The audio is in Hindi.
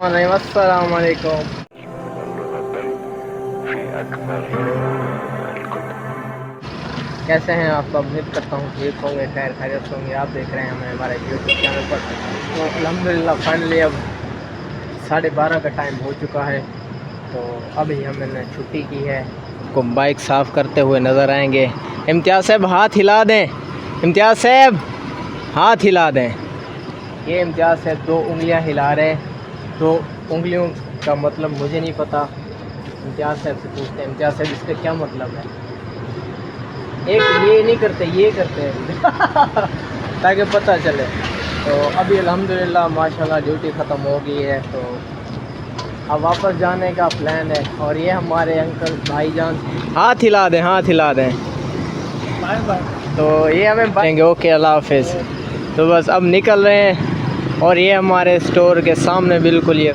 अस्सलाम वालेकुम। कैसे हैं आप सब? उम्मीद करता हूँ ठीक होंगे, खैर खैरियत होंगे। आप देख रहे हैं हमें हमारे यूट्यूब चैनल पर। तो अल्हम्दुलिल्लाह फाइनली अब 12:30 का टाइम हो चुका है। तो अभी हमने छुट्टी की है। को बाइक साफ़ करते हुए नज़र आएंगे। इम्तियाज़ साहब हाथ हिला दें, इम्तियाज़ साहब हाथ हिला दें। ये इम्तियाज़ साहब 2 उंगलियां हिला रहे हैं। 2 उंगलियों का मतलब मुझे नहीं पता, इम्तियाज़ साहब से पूछते हैं। इम्तियाज़ साहब इसका क्या मतलब है? एक ये नहीं करते, ये करते हैं ताकि पता चले। तो अभी अल्हम्दुलिल्लाह माशाल्लाह ड्यूटी ख़त्म हो गई है। तो अब वापस जाने का प्लान है। और ये हमारे अंकल भाईजान हाथ हिला दें, हाथ हिला दें। Bye bye. तो ये हमें बताएंगे ओके अल्लाह हाफिज़। तो बस अब निकल रहे हैं। और ये हमारे स्टोर के सामने बिल्कुल ये